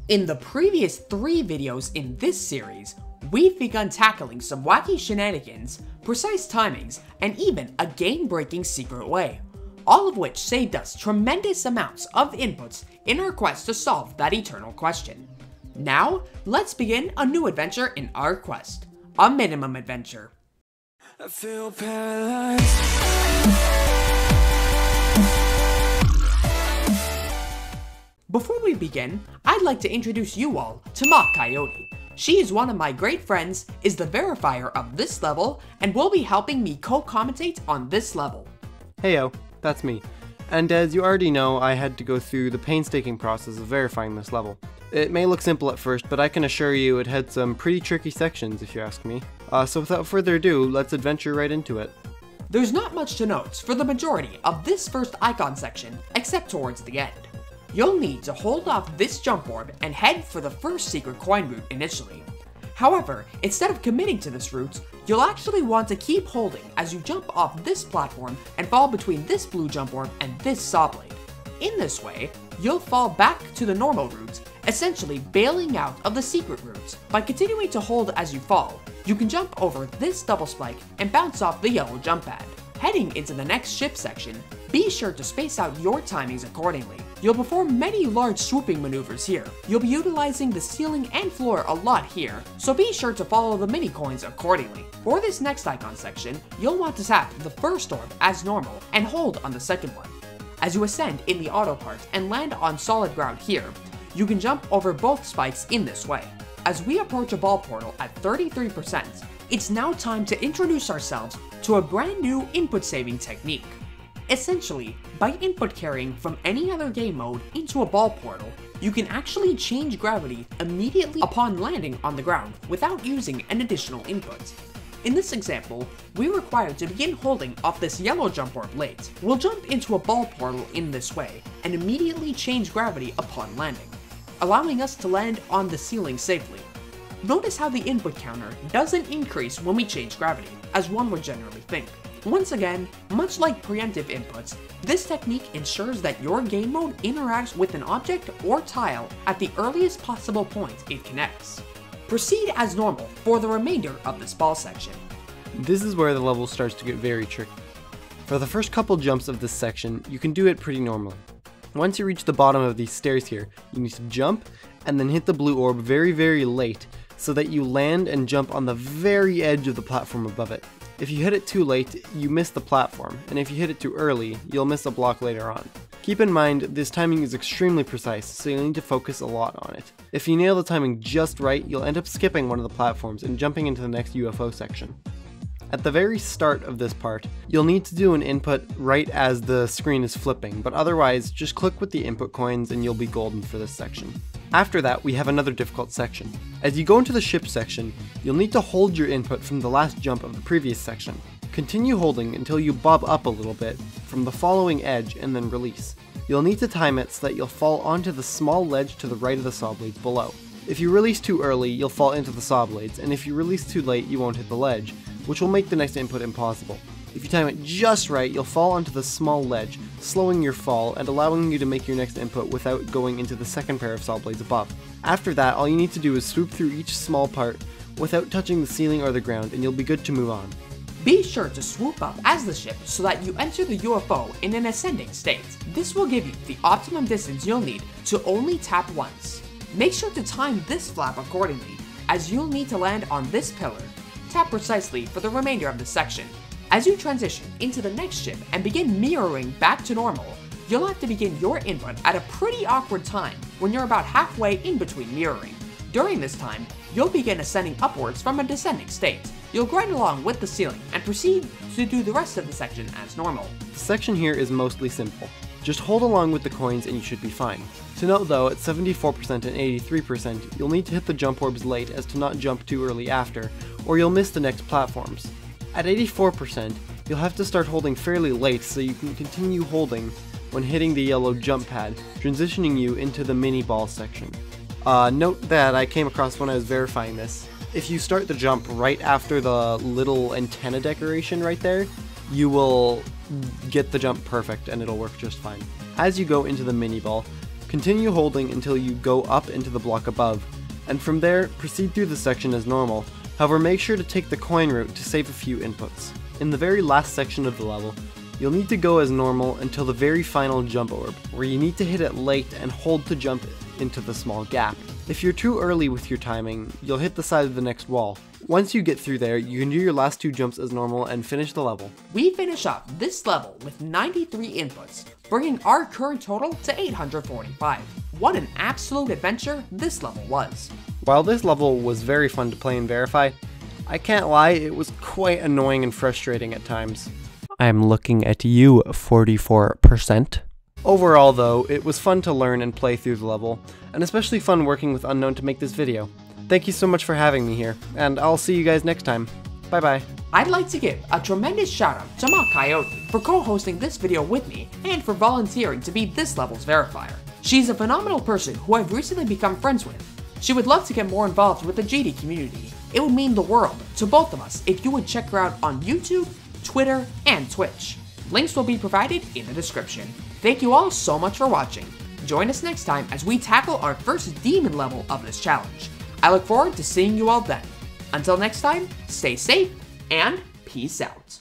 In the previous 3 videos in this series, we've begun tackling some wacky shenanigans, precise timings, and even a game-breaking secret way, all of which saved us tremendous amounts of inputs in our quest to solve that eternal question. Now, let's begin a new adventure in our quest, a minimum adventure. I feel paralyzed. Before we begin, I'd like to introduce you all to MachCoyote. She is one of my great friends, is the verifier of this level, and will be helping me co-commentate on this level. Heyo, that's me. And as you already know, I had to go through the painstaking process of verifying this level. It may look simple at first, but I can assure you it had some pretty tricky sections if you ask me. So without further ado, let's adventure right into it. There's not much to note for the majority of this first icon section, except towards the end. You'll need to hold off this jump orb and head for the first secret coin route initially. However, instead of committing to this route, you'll actually want to keep holding as you jump off this platform and fall between this blue jump orb and this saw blade. In this way, you'll fall back to the normal route, essentially bailing out of the secret route. By continuing to hold as you fall, you can jump over this double spike and bounce off the yellow jump pad. Heading into the next ship section, be sure to space out your timings accordingly. You'll perform many large swooping maneuvers here. You'll be utilizing the ceiling and floor a lot here, so be sure to follow the mini coins accordingly. For this next icon section, you'll want to tap the first orb as normal and hold on the second one. As you ascend in the auto part and land on solid ground here, you can jump over both spikes in this way. As we approach a ball portal at 33%, it's now time to introduce ourselves to a brand new input saving technique. Essentially, by input carrying from any other game mode into a ball portal, you can actually change gravity immediately upon landing on the ground without using an additional input. In this example, we're required to begin holding off this yellow jump orb late. We'll jump into a ball portal in this way and immediately change gravity upon landing, allowing us to land on the ceiling safely. Notice how the input counter doesn't increase when we change gravity, as one would generally think. Once again, much like preemptive inputs, this technique ensures that your game mode interacts with an object or tile at the earliest possible point it connects. Proceed as normal for the remainder of this ball section. This is where the level starts to get very tricky. For the first couple jumps of this section, you can do it pretty normally. Once you reach the bottom of these stairs here, you need to jump and then hit the blue orb very late so that you land and jump on the very edge of the platform above it. If you hit it too late, you miss the platform, and if you hit it too early, you'll miss a block later on. Keep in mind, this timing is extremely precise, so you'll need to focus a lot on it. If you nail the timing just right, you'll end up skipping one of the platforms and jumping into the next UFO section. At the very start of this part, you'll need to do an input right as the screen is flipping, but otherwise, just click with the input coins and you'll be golden for this section. After that, we have another difficult section. As you go into the ship section, you'll need to hold your input from the last jump of the previous section. Continue holding until you bob up a little bit from the following edge and then release. You'll need to time it so that you'll fall onto the small ledge to the right of the saw blades below. If you release too early, you'll fall into the saw blades, and if you release too late, you won't hit the ledge, which will make the next input impossible. If you time it just right, you'll fall onto the small ledge, slowing your fall and allowing you to make your next input without going into the second pair of saw blades above. After that, all you need to do is swoop through each small part without touching the ceiling or the ground, and you'll be good to move on. Be sure to swoop up as the ship so that you enter the UFO in an ascending state. This will give you the optimum distance you'll need to only tap once. Make sure to time this flap accordingly, as you'll need to land on this pillar. Tap precisely for the remainder of the section. As you transition into the next ship and begin mirroring back to normal, you'll have to begin your input at a pretty awkward time when you're about halfway in between mirroring. During this time, you'll begin ascending upwards from a descending state. You'll grind along with the ceiling and proceed to do the rest of the section as normal. The section here is mostly simple. Just hold along with the coins and you should be fine. To note though, at 74% and 83%, you'll need to hit the jump orbs late as to not jump too early after, or you'll miss the next platforms. At 84%, you'll have to start holding fairly late so you can continue holding when hitting the yellow jump pad, transitioning you into the mini ball section. Note that I came across when I was verifying this. If you start the jump right after the little antenna decoration right there, you will get the jump perfect and it'll work just fine. As you go into the mini ball, Continue holding until you go up into the block above, and from there, proceed through the section as normal. However, make sure to take the coin route to save a few inputs. In the very last section of the level, you'll need to go as normal until the very final jump orb, where you need to hit it late and hold to jump into the small gap. If you're too early with your timing, you'll hit the side of the next wall. Once you get through there, you can do your last 2 jumps as normal and finish the level. We finish up this level with 93 inputs, bringing our current total to 845. What an absolute adventure this level was. While this level was very fun to play and verify, I can't lie, it was quite annoying and frustrating at times. I'm looking at you, 44%. Overall though, it was fun to learn and play through the level, and especially fun working with Unknown to make this video. Thank you so much for having me here, and I'll see you guys next time. Bye bye. I'd like to give a tremendous shout out to MachCoyote for co-hosting this video with me and for volunteering to be this level's verifier. She's a phenomenal person who I've recently become friends with. She would love to get more involved with the GD community. It would mean the world to both of us if you would check her out on YouTube, Twitter, and Twitch. Links will be provided in the description. Thank you all so much for watching. Join us next time as we tackle our first demon level of this challenge. I look forward to seeing you all then. Until next time, stay safe and peace out.